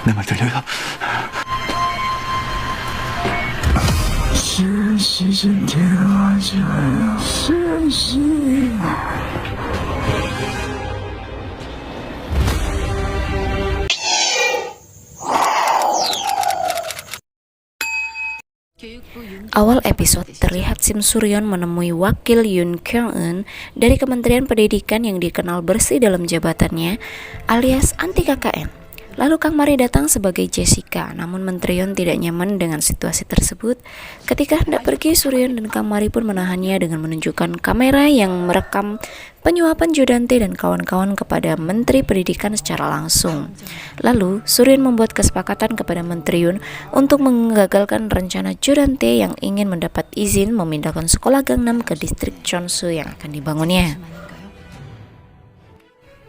내 말 들려요? 시은씨 좀 데려와줘요. 시은씨. Awal episode terlihat Sim Suryon menemui wakil Yoon Kyung-eun dari Kementerian Pendidikan yang dikenal bersih dalam jabatannya alias anti KKN. Lalu Kang Mari datang sebagai Jessica, namun Menteri Yoon tidak nyaman dengan situasi tersebut. Ketika hendak pergi, Suryon dan Kang Mari pun menahannya dengan menunjukkan kamera yang merekam penyuapan Jodante dan kawan-kawan kepada Menteri Pendidikan secara langsung. Lalu, Suryon membuat kesepakatan kepada Menteri Yoon untuk menggagalkan rencana Jodante yang ingin mendapat izin memindahkan sekolah Gangnam ke distrik Cheonsu yang akan dibangunnya.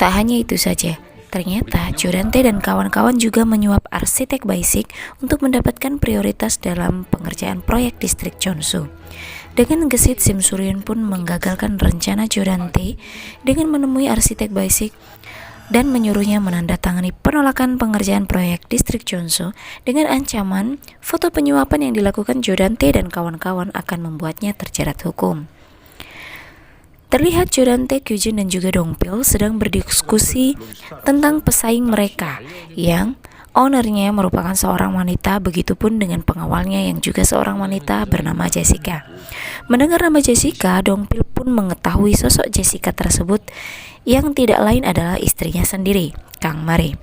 Tak hanya itu saja, ternyata Jodante dan kawan-kawan juga menyuap arsitek Baisik untuk mendapatkan prioritas dalam pengerjaan proyek distrik Cheonsu. Dengan gesit, Sim Suryon pun menggagalkan rencana Jodante dengan menemui arsitek Baisik dan menyuruhnya menandatangani penolakan pengerjaan proyek distrik Cheonsu dengan ancaman foto penyuapan yang dilakukan Jodante dan kawan-kawan akan membuatnya terjerat hukum. Terlihat Jodante, Kyujin dan juga Dongpil sedang berdiskusi tentang pesaing mereka yang ownernya merupakan seorang wanita, begitupun dengan pengawalnya yang juga seorang wanita bernama Jessica. Mendengar nama Jessica, Dongpil pun mengetahui sosok Jessica tersebut yang tidak lain adalah istrinya sendiri, Kang Mari.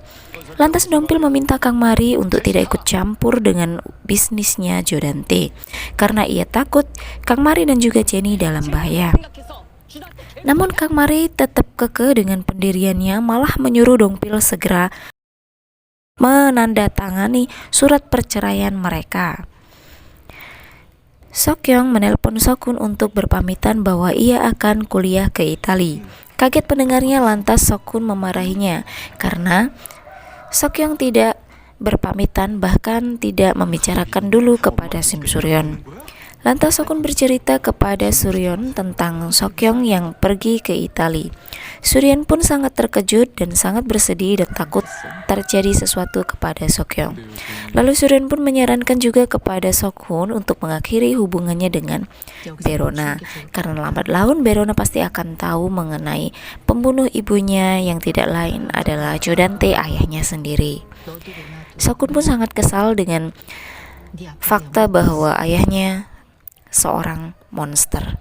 Lantas Dongpil meminta Kang Mari untuk tidak ikut campur dengan bisnisnya Jodante karena ia takut Kang Mari dan juga Jenny dalam bahaya. Namun Kang Mari tetap kekeh dengan pendiriannya, malah menyuruh Dongpil segera menandatangani surat perceraian mereka. Seokyeong menelpon Sokun untuk berpamitan bahwa ia akan kuliah ke Italia. Kaget pendengarnya, lantas Sokun memarahinya karena Seokyeong tidak berpamitan, bahkan tidak membicarakan dulu kepada Sim Suryon. Lantas Sokun bercerita kepada Suryon tentang Seokyeong yang pergi ke Italia. Suryon pun sangat terkejut dan sangat bersedih dan takut terjadi sesuatu kepada Seokyeong. Lalu Suryon pun menyarankan juga kepada Sokun untuk mengakhiri hubungannya dengan Berona, karena lambat laun Berona pasti akan tahu mengenai pembunuh ibunya yang tidak lain adalah Jodante, ayahnya sendiri. Sokun pun sangat kesal dengan fakta bahwa ayahnya seorang monster.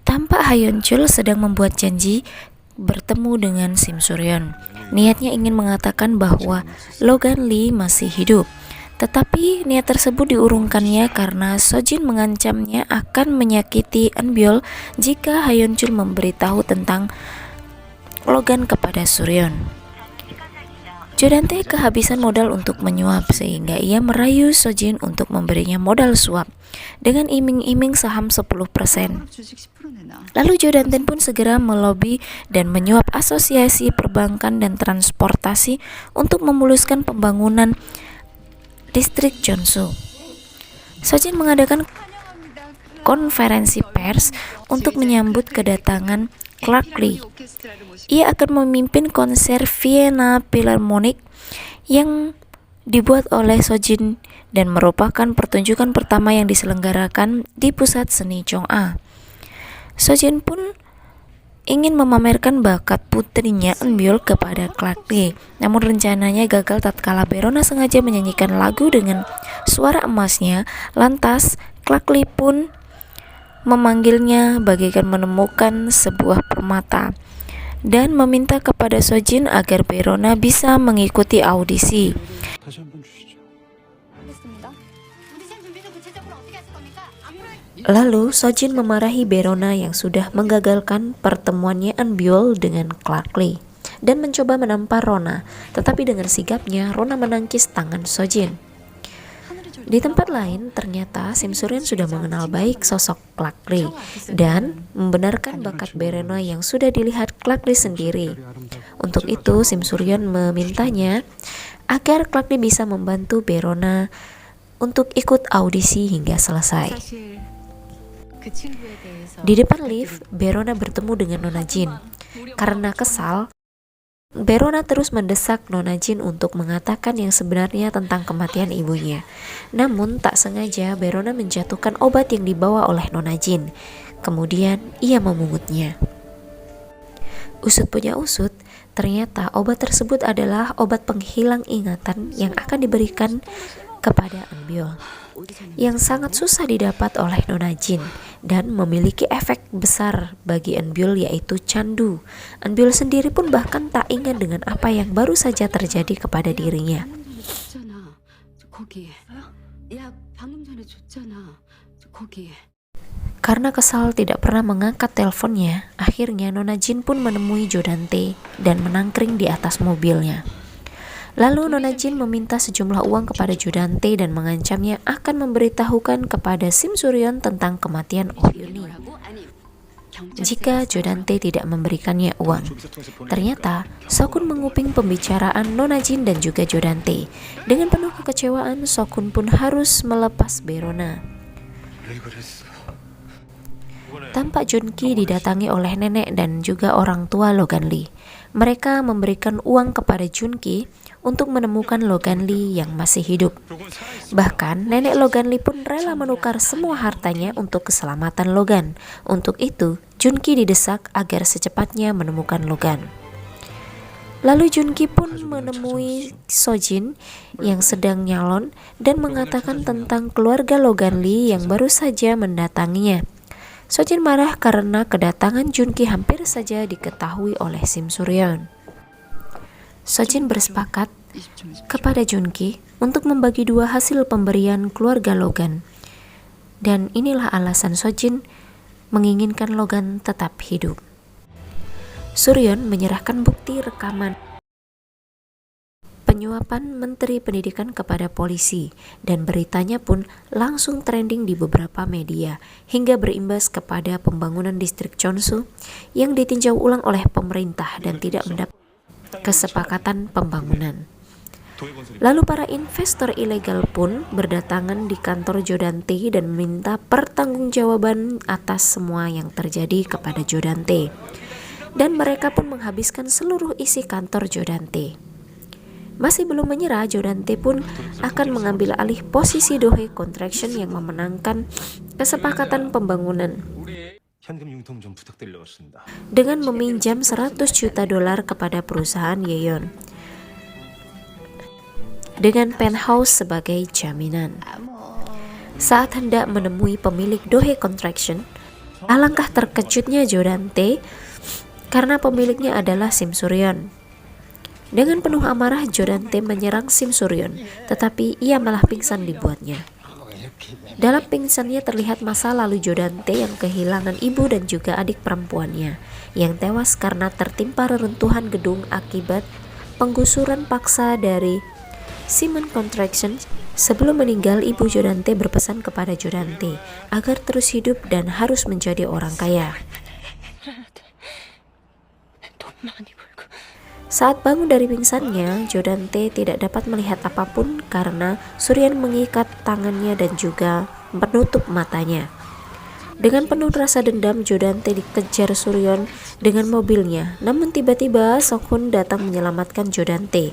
Tampak Hayeonchul sedang membuat janji bertemu dengan Sim Suryon. Niatnya ingin mengatakan bahwa Logan Lee masih hidup. Tetapi niat tersebut diurungkannya karena Sojin mengancamnya akan menyakiti Eunbyul jika Hayeonchul memberitahu tentang Logan kepada Suryon. Jodante kehabisan modal untuk menyuap sehingga ia merayu Sojin untuk memberinya modal suap dengan iming-iming saham 10%. Lalu Jodante pun segera melobi dan menyuap asosiasi perbankan dan transportasi untuk memuluskan pembangunan distrik Cheonsu. Sojin mengadakan konferensi pers untuk menyambut kedatangan Clark Lee. Ia akan memimpin konser Vienna Philharmonic yang dibuat oleh Sojin dan merupakan pertunjukan pertama yang diselenggarakan di pusat seni Chong'a. Sojin pun ingin memamerkan bakat putrinya Eunbyul kepada Clark Lee, namun rencananya gagal tatkala Berona sengaja menyanyikan lagu dengan suara emasnya. Lantas Clark Lee pun memanggilnya bagaikan menemukan sebuah permata dan meminta kepada Sojin agar Berona bisa mengikuti audisi. Lalu Sojin memarahi Berona yang sudah menggagalkan pertemuannya Eunbyul dengan Clark Lee dan mencoba menampar Rona, tetapi dengan sigapnya Rona menangkis tangan Sojin. Di tempat lain, ternyata Sim Suryon sudah mengenal baik sosok Clark Lee dan membenarkan bakat Berona yang sudah dilihat Clark Lee sendiri. Untuk itu, Sim Suryon memintanya agar Clark Lee bisa membantu Berona untuk ikut audisi hingga selesai. Di depan lift, Berona bertemu dengan Nona Jin. Karena kesal, Verona terus mendesak Nona Jin untuk mengatakan yang sebenarnya tentang kematian ibunya. Namun tak sengaja Verona menjatuhkan obat yang dibawa oleh Nona Jin. Kemudian ia memungutnya. Usut punya usut, ternyata obat tersebut adalah obat penghilang ingatan yang akan diberikan kepada Eunbyul, yang sangat susah didapat oleh Nona Jin dan memiliki efek besar bagi Eunbyul, yaitu candu. Eunbyul sendiri pun bahkan tak ingat dengan apa yang baru saja terjadi kepada dirinya. Karena kesal tidak pernah mengangkat teleponnya, akhirnya Nona Jin pun menemui Jo Dante dan menangkring di atas mobilnya. Lalu Nona Jin meminta sejumlah uang kepada Jo Dante dan mengancamnya akan memberitahukan kepada Sim Suryeon tentang kematian Oh Yuni jika Jo Dante tidak memberikannya uang. Ternyata Sokun menguping pembicaraan Nona Jin dan juga Jo Dante. Dengan penuh kekecewaan, Sokun pun harus melepas Verona. Tampak Junki didatangi oleh nenek dan juga orang tua Logan Lee. Mereka memberikan uang kepada Junki untuk menemukan Logan Lee yang masih hidup. Bahkan nenek Logan Lee pun rela menukar semua hartanya untuk keselamatan Logan. Untuk itu, Junki didesak agar secepatnya menemukan Logan. Lalu Junki pun menemui Sojin yang sedang nyalon dan mengatakan tentang keluarga Logan Lee yang baru saja mendatanginya. Sojin marah karena kedatangan Junki hampir saja diketahui oleh Sim Suryeon. Sojin bersepakat kepada Junki untuk membagi dua hasil pemberian keluarga Logan. Dan inilah alasan Sojin menginginkan Logan tetap hidup. Suryeon menyerahkan bukti rekaman penyuapan Menteri Pendidikan kepada polisi, dan beritanya pun langsung trending di beberapa media hingga berimbas kepada pembangunan distrik Cheonsu yang ditinjau ulang oleh pemerintah dan tidak mendapat kesepakatan pembangunan. Lalu para investor ilegal pun berdatangan di kantor Jo Dante dan meminta pertanggungjawaban atas semua yang terjadi kepada Jo Dante. Dan mereka pun menghabiskan seluruh isi kantor Jo Dante. Masih belum menyerah, Jo Dante pun akan mengambil alih posisi Dohae Construction yang memenangkan kesepakatan pembangunan dengan meminjam 100 juta dolar kepada perusahaan Yeon dengan penthouse sebagai jaminan. Saat hendak menemui pemilik Dohae Construction, alangkah terkejutnya Jo Dante karena pemiliknya adalah Sim Suryeon. Dengan penuh amarah, Jo Dante menyerang Sim Suryeon, tetapi ia malah pingsan dibuatnya. Dalam pingsannya terlihat masa lalu Jo Dante yang kehilangan ibu dan juga adik perempuannya, yang tewas karena tertimpa reruntuhan gedung akibat penggusuran paksa dari Simon Construction. Sebelum meninggal, ibu Jo Dante berpesan kepada Jo Dante agar terus hidup dan harus menjadi orang kaya. Saat bangun dari pingsannya, Jo Dante tidak dapat melihat apapun karena Suryeon mengikat tangannya dan juga menutup matanya. Dengan penuh rasa dendam, Jo Dante dikejar Suryeon dengan mobilnya. Namun tiba-tiba Sokun datang menyelamatkan Jo Dante.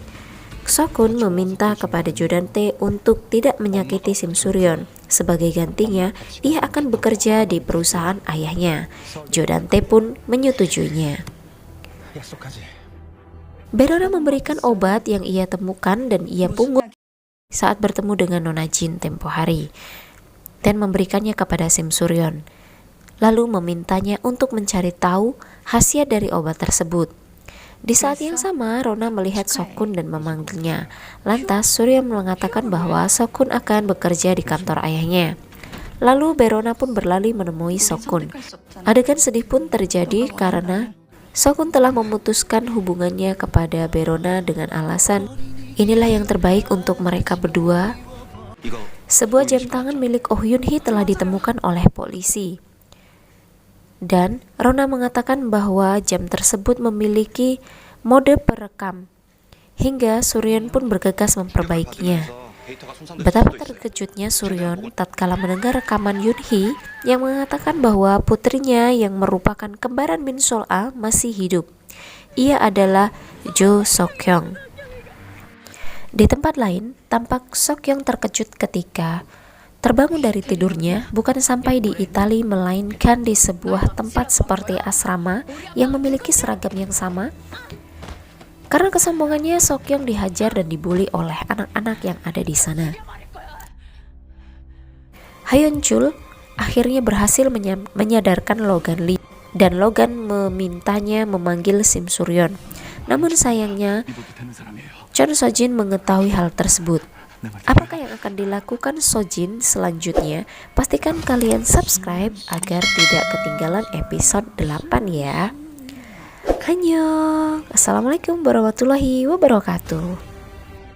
Sokun meminta kepada Jo Dante untuk tidak menyakiti Sim Suryeon. Sebagai gantinya, ia akan bekerja di perusahaan ayahnya. Jo Dante pun menyetujuinya. Verona memberikan obat yang ia temukan dan ia pungut saat bertemu dengan Nona Jin tempo hari dan memberikannya kepada Sim Suryeon, lalu memintanya untuk mencari tahu khasiat dari obat tersebut. Di saat yang sama, Rona melihat Sokun dan memanggilnya. Lantas Suryeon mengatakan bahwa Sokun akan bekerja di kantor ayahnya. Lalu Verona pun berlari menemui Sokun. Adegan sedih pun terjadi karena Sokun telah memutuskan hubungannya kepada Verona dengan alasan inilah yang terbaik untuk mereka berdua. Sebuah jam tangan milik Oh Yun Hee telah ditemukan oleh polisi. Dan Rona mengatakan bahwa jam tersebut memiliki mode perekam. Hingga Suryeon pun bergegas memperbaikinya. Betapa terkejutnya Suryeon tatkala mendengar rekaman Yun Hee yang mengatakan bahwa putrinya yang merupakan kembaran Min Sol A masih hidup. Ia adalah Jo Seok-hyung. Di tempat lain, tampak Seok-hyung terkejut ketika terbangun dari tidurnya bukan sampai di Italia melainkan di sebuah tempat seperti asrama yang memiliki seragam yang sama. Karena kesombongannya, Seok-hyung dihajar dan dibully oleh anak-anak yang ada di sana. Hyun-chul akhirnya berhasil menyadarkan Logan Lee dan Logan memintanya memanggil Sim Suryon. Namun sayangnya, Chon Sojin mengetahui hal tersebut. Apakah yang akan dilakukan Sojin selanjutnya? Pastikan kalian subscribe agar tidak ketinggalan episode 8 ya. Annyeong. Assalamualaikum warahmatullahi wabarakatuh.